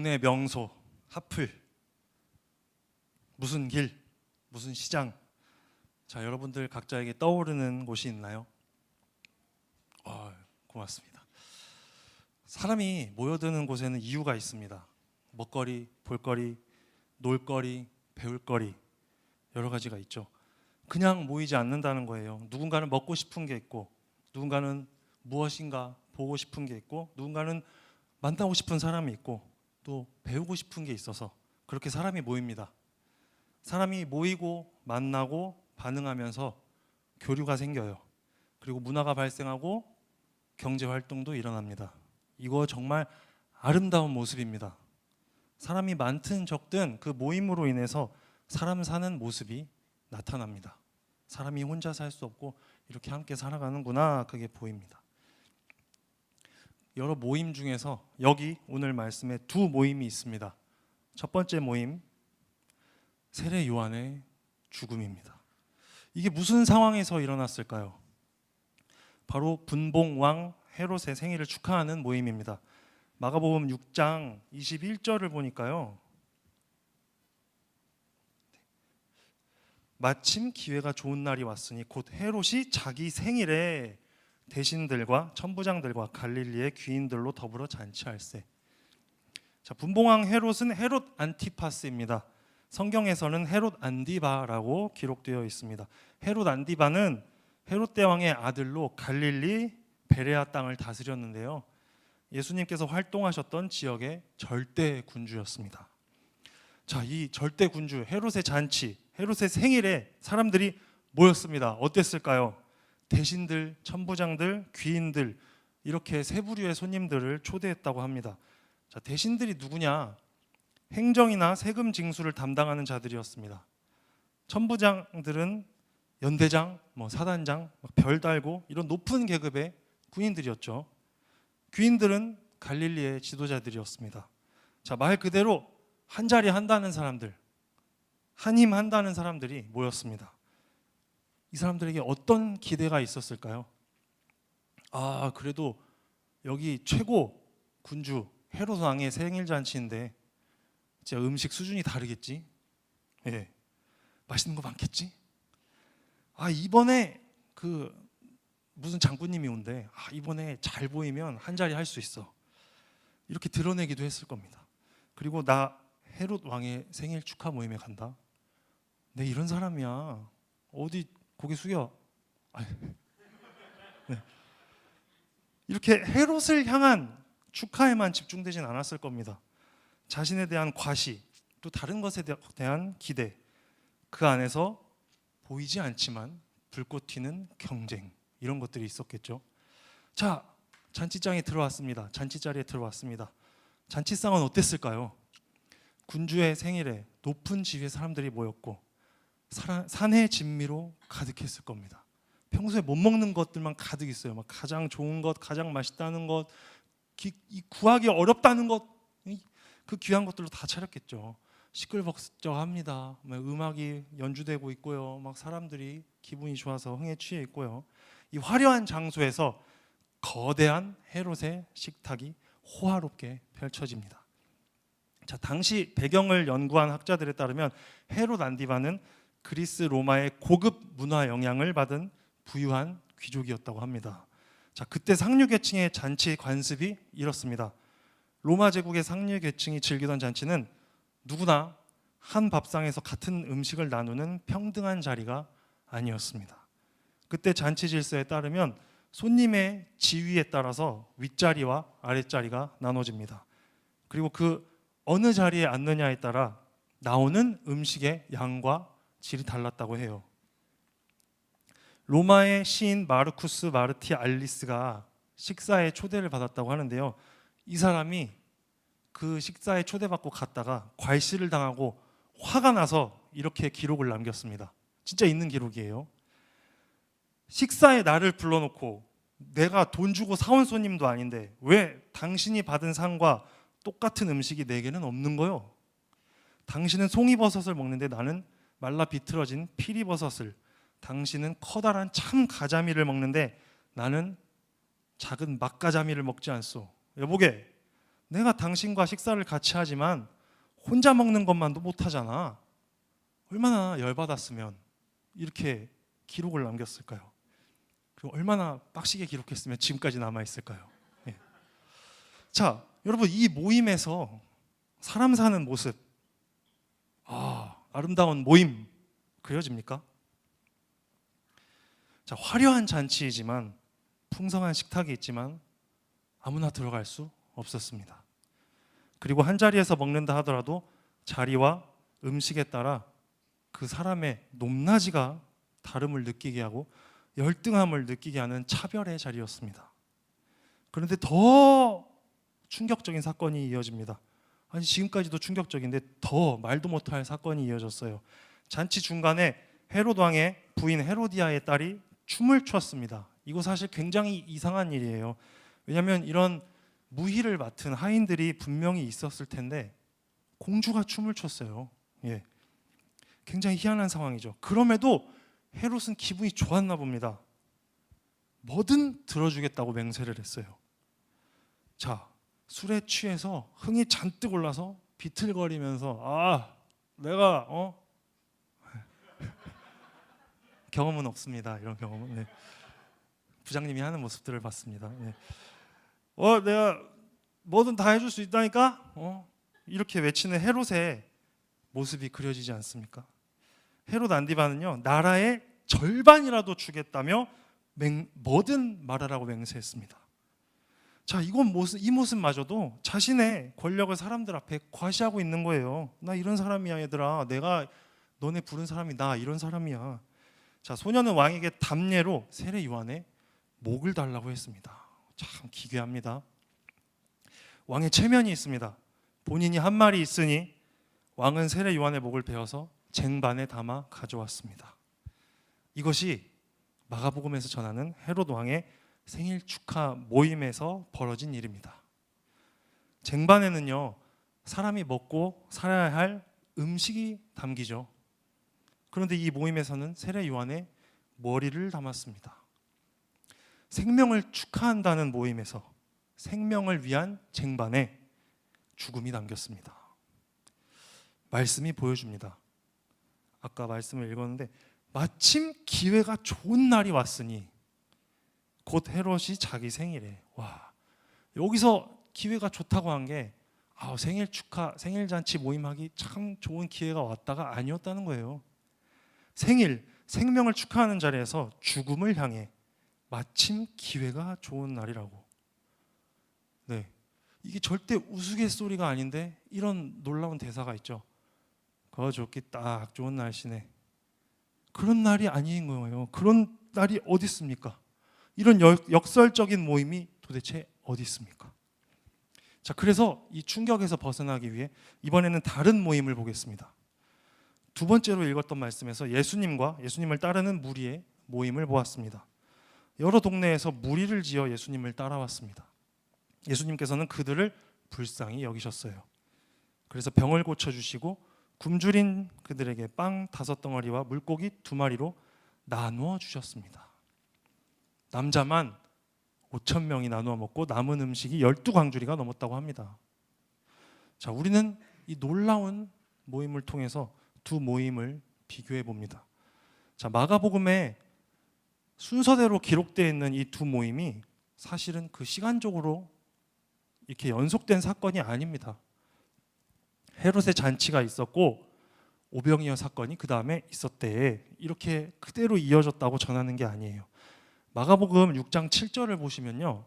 동네 명소, 하플, 무슨 길, 무슨 시장. 자, 여러분들 각자에게 떠오르는 곳이 있나요? 고맙습니다. 사람이 모여드는 곳에는 이유가 있습니다. 먹거리, 볼거리, 놀거리, 배울거리, 여러 가지가 있죠. 그냥 모이지 않는다는 거예요. 누군가는 먹고 싶은 게 있고, 누군가는 무엇인가 보고 싶은 게 있고, 누군가는 만나고 싶은 사람이 있고, 또 배우고 싶은 게 있어서 그렇게 사람이 모입니다. 사람이 모이고 만나고 반응하면서 교류가 생겨요. 그리고 문화가 발생하고 경제 활동도 일어납니다. 이거 정말 아름다운 모습입니다. 사람이 많든 적든 그 모임으로 인해서 사람 사는 모습이 나타납니다. 사람이 혼자 살 수 없고 이렇게 함께 살아가는구나, 그게 보입니다. 여러 모임 중에서 여기 오늘 말씀에 두 모임이 있습니다. 첫 번째 모임, 세례 요한의 죽음입니다. 이게 무슨 상황에서 일어났을까요? 바로 분봉왕 헤롯의 생일을 축하하는 모임입니다. 마가복음 6장 21절을 보니까요, 마침 기회가 좋은 날이 왔으니 곧 헤롯이 자기 생일에 대신들과 천부장들과 갈릴리의 귀인들로 더불어 잔치할세. 자, 분봉왕 헤롯은 헤롯 안티파스입니다. 성경에서는 헤롯 안디바라고 기록되어 있습니다. 헤롯 안디바는 헤롯 대왕의 아들로 갈릴리 베레아 땅을 다스렸는데요, 예수님께서 활동하셨던 지역의 절대 군주였습니다. 자, 이 절대 군주 헤롯의 잔치, 헤롯의 생일에 사람들이 모였습니다. 어땠을까요? 대신들, 천부장들, 귀인들, 이렇게 세 부류의 손님들을 초대했다고 합니다. 자, 대신들이 누구냐? 행정이나 세금 징수를 담당하는 자들이었습니다. 천부장들은 연대장, 사단장, 별 달고 이런 높은 계급의 군인들이었죠. 귀인들은 갈릴리의 지도자들이었습니다. 자, 말 그대로 한 자리 한다는 사람들, 한 힘 한다는 사람들이 모였습니다. 이 사람들에게 어떤 기대가 있었을까요? 그래도 여기 최고 군주 헤롯 왕의 생일 잔치인데 진짜 음식 수준이 다르겠지? 예, 맛있는 거 많겠지? 이번에 무슨 장군님이 온대. 이번에 잘 보이면 한 자리 할 수 있어. 이렇게 드러내기도 했을 겁니다. 그리고 나 헤롯 왕의 생일 축하 모임에 간다. 내 이런 사람이야. 어디 고개 숙여. 네. 이렇게 헤롯을 향한 축하에만 집중되진 않았을 겁니다. 자신에 대한 과시, 또 다른 것에 대한 기대, 그 안에서 보이지 않지만 불꽃 튀는 경쟁, 이런 것들이 있었겠죠. 자, 잔치장에 들어왔습니다. 잔치자리에 들어왔습니다. 잔치상은 어땠을까요? 군주의 생일에 높은 지위의 사람들이 모였고 산의 진미로 가득했을 겁니다. 평소에 못 먹는 것들만 가득 있어요. 막 가장 좋은 것, 가장 맛있다는 것, 구하기 어렵다는 것, 그 귀한 것들로 다 차렸겠죠. 시끌벅적합니다. 음악이 연주되고 있고요. 막 사람들이 기분이 좋아서 흥에 취해 있고요. 이 화려한 장소에서 거대한 헤롯의 식탁이 호화롭게 펼쳐집니다. 자, 당시 배경을 연구한 학자들에 따르면 헤롯 안디바는 그리스 로마의 고급 문화 영향을 받은 부유한 귀족이었다고 합니다. 자, 그때 상류 계층의 잔치 관습이 이렇습니다. 로마 제국의 상류 계층이 즐기던 잔치는 누구나 한 밥상에서 같은 음식을 나누는 평등한 자리가 아니었습니다. 그때 잔치 질서에 따르면 손님의 지위에 따라서 윗자리와 아랫자리가 나눠집니다. 그리고 그 어느 자리에 앉느냐에 따라 나오는 음식의 양과 질이 달랐다고 해요. 로마의 시인 마르쿠스 마르티 알리스가 식사에 초대를 받았다고 하는데요, 이 사람이 그 식사에 초대받고 갔다가 괄시를 당하고 화가 나서 이렇게 기록을 남겼습니다. 진짜 있는 기록이에요. 식사에 나를 불러놓고 내가 돈 주고 사온 손님도 아닌데 왜 당신이 받은 상과 똑같은 음식이 내게는 없는 거요? 당신은 송이버섯을 먹는데 나는 말라 비틀어진 피리버섯을, 당신은 커다란 참 가자미를 먹는데 나는 작은 막가자미를 먹지 않소. 여보게, 내가 당신과 식사를 같이 하지만 혼자 먹는 것만도 못하잖아. 얼마나 열받았으면 이렇게 기록을 남겼을까요? 그리고 얼마나 빡시게 기록했으면 지금까지 남아있을까요? 예. 자, 여러분, 이 모임에서 사람 사는 모습, 아름다운 모임 그려집니까? 자, 화려한 잔치이지만, 풍성한 식탁이 있지만 아무나 들어갈 수 없었습니다. 그리고 한 자리에서 먹는다 하더라도 자리와 음식에 따라 그 사람의 높낮이가 다름을 느끼게 하고 열등함을 느끼게 하는 차별의 자리였습니다. 그런데 더 충격적인 사건이 이어집니다. 아니, 지금까지도 충격적인데 더 말도 못할 사건이 이어졌어요. 잔치 중간에 헤롯 왕의 부인 헤로디아의 딸이 춤을 췄습니다. 이거 사실 굉장히 이상한 일이에요. 왜냐하면 이런 무희를 맡은 하인들이 분명히 있었을 텐데 공주가 춤을 췄어요. 예. 굉장히 희한한 상황이죠. 그럼에도 헤롯은 기분이 좋았나 봅니다. 뭐든 들어주겠다고 맹세를 했어요. 자, 술에 취해서 흥이 잔뜩 올라서 비틀거리면서 내가 경험은 없습니다. 이런 경험은. 네. 부장님이 하는 모습들을 봤습니다. 네. 내가 뭐든 다 해줄 수 있다니까? 이렇게 외치는 헤롯의 모습이 그려지지 않습니까? 헤롯 안디바는요, 나라의 절반이라도 주겠다며 뭐든 말하라고 맹세했습니다. 자, 이 모습마저도 자신의 권력을 사람들 앞에 과시하고 있는 거예요. 나 이런 사람이야, 얘들아. 내가 너네 부른 사람이 나 이런 사람이야. 자, 소녀는 왕에게 담례로 세례 요한의 목을 달라고 했습니다. 참 기괴합니다. 왕의 체면이 있습니다. 본인이 한 말이 있으니 왕은 세례 요한의 목을 베어서 쟁반에 담아 가져왔습니다. 이것이 마가복음에서 전하는 헤롯 왕의 생일 축하 모임에서 벌어진 일입니다. 쟁반에는요, 사람이 먹고 살아야 할 음식이 담기죠. 그런데 이 모임에서는 세례 요한의 머리를 담았습니다. 생명을 축하한다는 모임에서 생명을 위한 쟁반에 죽음이 담겼습니다. 말씀이 보여줍니다. 아까 말씀을 읽었는데 마침 기회가 좋은 날이 왔으니 곧 헤롯이 자기 생일에 여기서 기회가 좋다고 한 게 생일 잔치 모임하기 참 좋은 기회가 왔다가 아니었다는 거예요. 생명을 축하하는 자리에서 죽음을 향해 마침 기회가 좋은 날이라고. 네, 이게 절대 우스갯소리가 아닌데 이런 놀라운 대사가 있죠. 좋기 딱 좋은 날씨네. 그런 날이 아닌 거예요. 그런 날이 어디 있습니까? 이런 역설적인 모임이 도대체 어디 있습니까? 자, 그래서 이 충격에서 벗어나기 위해 이번에는 다른 모임을 보겠습니다. 두 번째로 읽었던 말씀에서 예수님을 따르는 무리의 모임을 보았습니다. 여러 동네에서 무리를 지어 예수님을 따라왔습니다. 예수님께서는 그들을 불쌍히 여기셨어요. 그래서 병을 고쳐주시고 굶주린 그들에게 빵 5덩어리와 물고기 2마리로 나누어 주셨습니다. 남자만 5,000명이 나누어 먹고 남은 음식이 12광주리가 넘었다고 합니다. 자, 우리는 이 놀라운 모임을 통해서 두 모임을 비교해 봅니다. 자, 마가복음에 순서대로 기록되어 있는 이 두 모임이 사실은 그 시간적으로 이렇게 연속된 사건이 아닙니다. 헤롯의 잔치가 있었고 오병이어 사건이 그 다음에 있었대. 이렇게 그대로 이어졌다고 전하는 게 아니에요. 마가복음 6장 7절을 보시면요.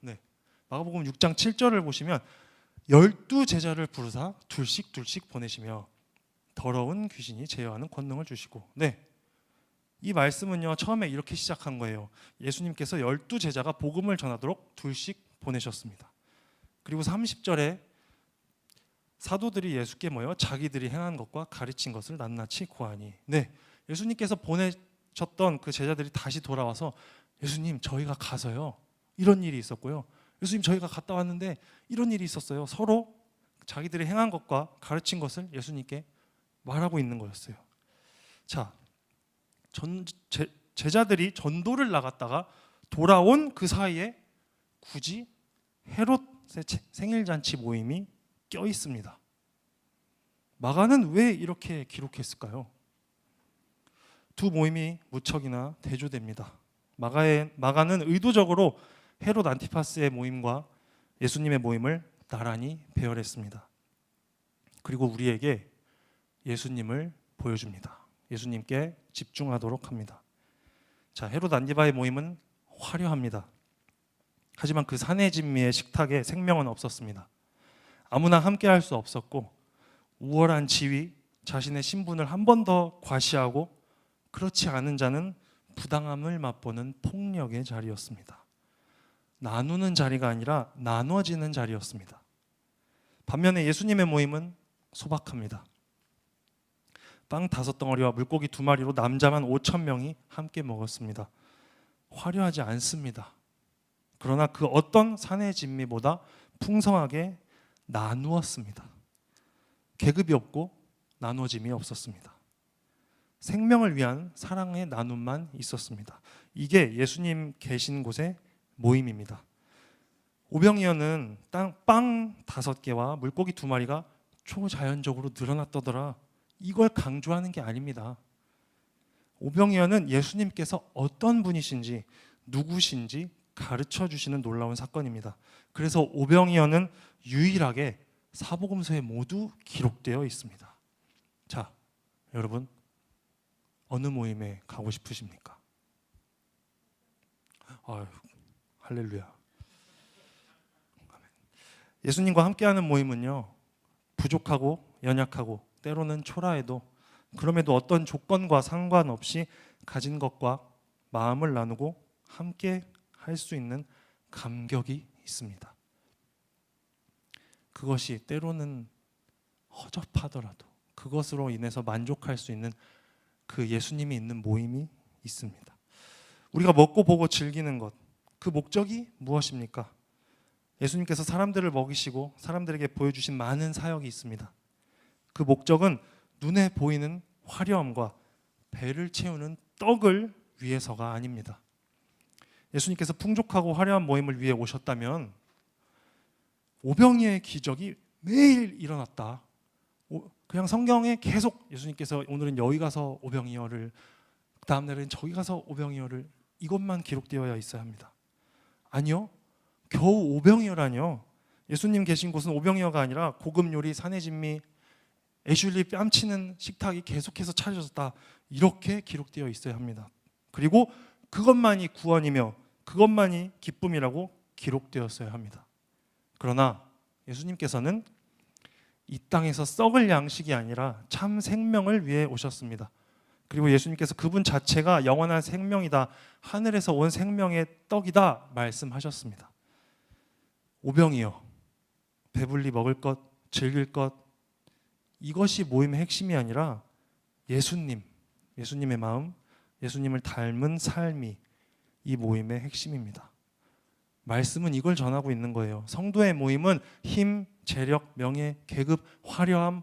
네, 마가복음 6장 7절을 보시면 12제자를 부르사 둘씩 보내시며 더러운 귀신이 제어하는 권능을 주시고. 네, 이 말씀은요, 처음에 이렇게 시작한 거예요. 예수님께서 12제자가 복음을 전하도록 둘씩 보내셨습니다. 그리고 30절에 사도들이 예수께 모여 자기들이 행한 것과 가르친 것을 낱낱이 고하니. 네, 예수님께서 보내셨던 그 제자들이 다시 돌아와서 예수님, 저희가 가서요 이런 일이 있었고요. 예수님, 저희가 갔다 왔는데 이런 일이 있었어요. 서로 자기들이 행한 것과 가르친 것을 예수님께 말하고 있는 거였어요. 자, 제자들이 전도를 나갔다가 돌아온 그 사이에 굳이 헤롯의 생일잔치 모임이 껴 있습니다. 마가는 왜 이렇게 기록했을까요? 두 모임이 무척이나 대조됩니다. 마가는 의도적으로 헤롯 안티파스의 모임과 예수님의 모임을 나란히 배열했습니다. 그리고 우리에게 예수님을 보여줍니다. 예수님께 집중하도록 합니다. 자, 헤롯 안티바의 모임은 화려합니다. 하지만 그 산의 진미의 식탁에 생명은 없었습니다. 아무나 함께할 수 없었고 우월한 지위, 자신의 신분을 한 번 더 과시하고 그렇지 않은 자는 부당함을 맛보는 폭력의 자리였습니다. 나누는 자리가 아니라 나눠지는 자리였습니다. 반면에 예수님의 모임은 소박합니다. 빵 5덩어리와 물고기 2마리로 남자만 5,000명이 함께 먹었습니다. 화려하지 않습니다. 그러나 그 어떤 산의 진미보다 풍성하게 나누었습니다. 계급이 없고 나눠짐이 없었습니다. 생명을 위한 사랑의 나눔만 있었습니다. 이게 예수님 계신 곳의 모임입니다. 오병이어는 빵 5개와 물고기 2마리가 초자연적으로 늘어났더더라, 이걸 강조하는 게 아닙니다. 오병이어는 예수님께서 어떤 분이신지 누구신지 가르쳐 주시는 놀라운 사건입니다. 그래서 오병이어는 유일하게 사복음서에 모두 기록되어 있습니다. 자, 여러분 어느 모임에 가고 싶으십니까? 아유, 할렐루야. 예수님과 함께하는 모임은요, 부족하고 연약하고 때로는 초라해도 그럼에도 어떤 조건과 상관없이 가진 것과 마음을 나누고 함께 할 수 있는 감격이 있습니다. 그것이 때로는 허접하더라도 그것으로 인해서 만족할 수 있는 그 예수님이 있는 모임이 있습니다. 우리가 먹고 보고 즐기는 것, 그 목적이 무엇입니까? 예수님께서 사람들을 먹이시고 사람들에게 보여주신 많은 사역이 있습니다. 그 목적은 눈에 보이는 화려함과 배를 채우는 떡을 위해서가 아닙니다. 예수님께서 풍족하고 화려한 모임을 위해 오셨다면 오병이어의 기적이 매일 일어났다, 그냥 성경에 계속 예수님께서 오늘은 여기 가서 오병이어를, 그 다음 날은 저기 가서 오병이어를, 이것만 기록되어야 있어야 합니다. 아니요, 겨우 오병이어라뇨. 예수님 계신 곳은 오병이어가 아니라 고급 요리, 산의 진미, 애슐리 뺨치는 식탁이 계속해서 차려졌다, 이렇게 기록되어 있어야 합니다. 그리고 그것만이 구원이며 그것만이 기쁨이라고 기록되었어야 합니다. 그러나 예수님께서는 이 땅에서 썩을 양식이 아니라 참 생명을 위해 오셨습니다. 그리고 예수님께서 그분 자체가 영원한 생명이다, 하늘에서 온 생명의 떡이다 말씀하셨습니다. 오병이어, 배불리 먹을 것, 즐길 것, 이것이 모임의 핵심이 아니라 예수님, 예수님의 마음, 예수님을 닮은 삶이 이 모임의 핵심입니다. 말씀은 이걸 전하고 있는 거예요. 성도의 모임은 힘, 재력, 명예, 계급, 화려함,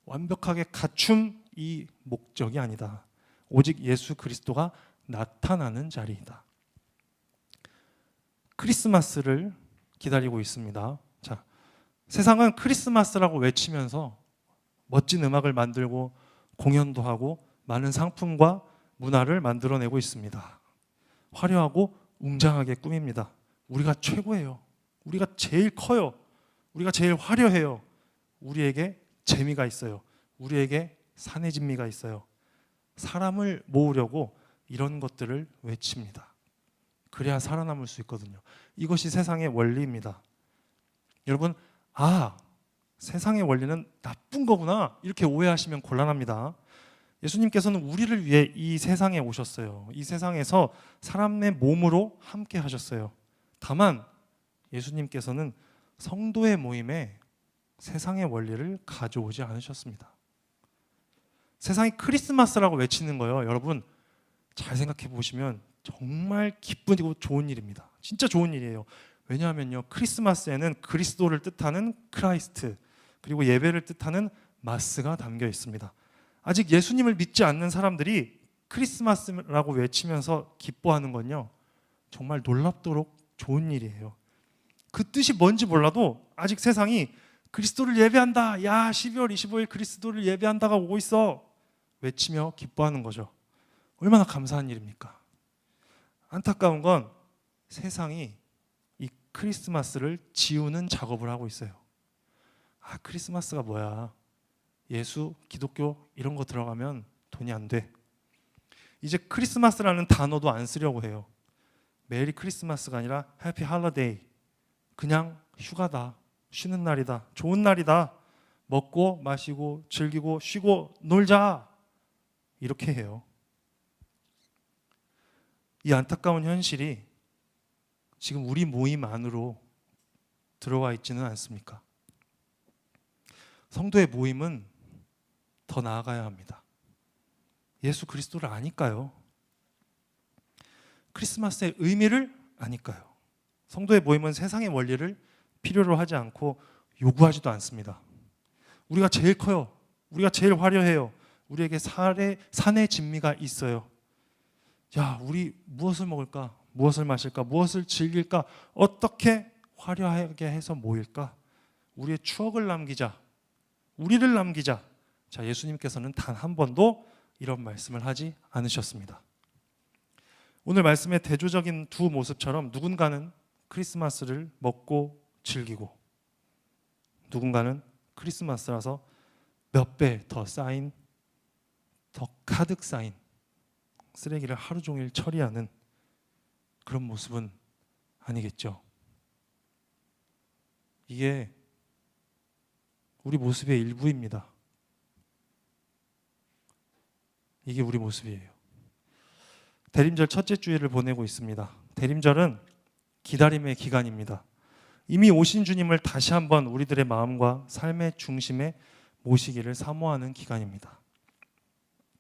완벽하게 갖춤, 이 목적이 아니다. 오직 예수 그리스도가 나타나는 자리이다. 크리스마스를 기다리고 있습니다. 자, 세상은 크리스마스라고 외치면서 멋진 음악을 만들고 공연도 하고 많은 상품과 문화를 만들어내고 있습니다. 화려하고 웅장하게 꾸밉니다. 우리가 최고예요. 우리가 제일 커요. 우리가 제일 화려해요. 우리에게 재미가 있어요. 우리에게 산의 진미가 있어요. 사람을 모으려고 이런 것들을 외칩니다. 그래야 살아남을 수 있거든요. 이것이 세상의 원리입니다. 여러분, 세상의 원리는 나쁜 거구나, 이렇게 오해하시면 곤란합니다. 예수님께서는 우리를 위해 이 세상에 오셨어요. 이 세상에서 사람의 몸으로 함께 하셨어요. 다만 예수님께서는 성도의 모임에 세상의 원리를 가져오지 않으셨습니다. 세상이 크리스마스라고 외치는 거예요. 여러분 잘 생각해 보시면 정말 기쁘고 좋은 일입니다. 진짜 좋은 일이에요. 왜냐하면요, 크리스마스에는 그리스도를 뜻하는 크라이스트, 그리고 예배를 뜻하는 마스가 담겨 있습니다. 아직 예수님을 믿지 않는 사람들이 크리스마스라고 외치면서 기뻐하는 건요, 정말 놀랍도록 좋은 일이에요. 그 뜻이 뭔지 몰라도 아직 세상이 그리스도를 예배한다, 야 12월 25일 그리스도를 예배한다가 오고 있어 외치며 기뻐하는 거죠. 얼마나 감사한 일입니까? 안타까운 건 세상이 이 크리스마스를 지우는 작업을 하고 있어요. 아, 크리스마스가 뭐야, 예수, 기독교 이런 거 들어가면 돈이 안 돼. 이제 크리스마스라는 단어도 안 쓰려고 해요. 메리 크리스마스가 아니라 해피 할러데이, 그냥 휴가다, 쉬는 날이다, 좋은 날이다, 먹고 마시고 즐기고 쉬고 놀자, 이렇게 해요. 이 안타까운 현실이 지금 우리 모임 안으로 들어와 있지는 않습니까? 성도의 모임은 더 나아가야 합니다. 예수 그리스도를 아니까요. 크리스마스의 의미를 아니까요. 성도의 모임은 세상의 원리를 필요로 하지 않고 요구하지도 않습니다. 우리가 제일 커요. 우리가 제일 화려해요. 우리에게 산의 진미가 있어요. 야, 우리 무엇을 먹을까? 무엇을 마실까? 무엇을 즐길까? 어떻게 화려하게 해서 모일까? 우리의 추억을 남기자. 우리를 남기자. 자, 예수님께서는 단 한 번도 이런 말씀을 하지 않으셨습니다. 오늘 말씀의 대조적인 두 모습처럼 누군가는 크리스마스를 먹고 즐기고, 누군가는 크리스마스라서 몇 배 더 쌓인, 더 가득 쌓인 쓰레기를 하루 종일 처리하는 그런 모습은 아니겠죠. 이게 우리 모습의 일부입니다. 이게 우리 모습이에요. 대림절 첫째 주일을 보내고 있습니다. 대림절은 기다림의 기간입니다. 이미 오신 주님을 다시 한번 우리들의 마음과 삶의 중심에 모시기를 사모하는 기간입니다.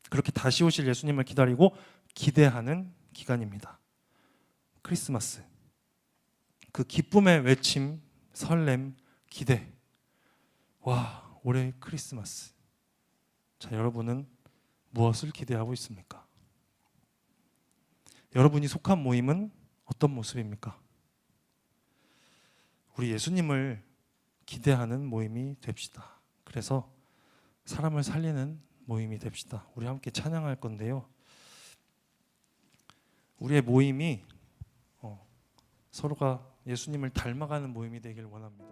그렇게 다시 오실 예수님을 기다리고 기대하는 기간입니다. 크리스마스, 그 기쁨의 외침, 설렘, 기대. 와, 올해 크리스마스. 자, 여러분은 무엇을 기대하고 있습니까? 여러분이 속한 모임은 어떤 모습입니까? 우리 예수님을 기대하는 모임이 됩시다. 그래서 사람을 살리는 모임이 됩시다. 우리 함께 찬양할 건데요. 우리의 모임이 서로가 예수님을 닮아가는 모임이 되길 원합니다.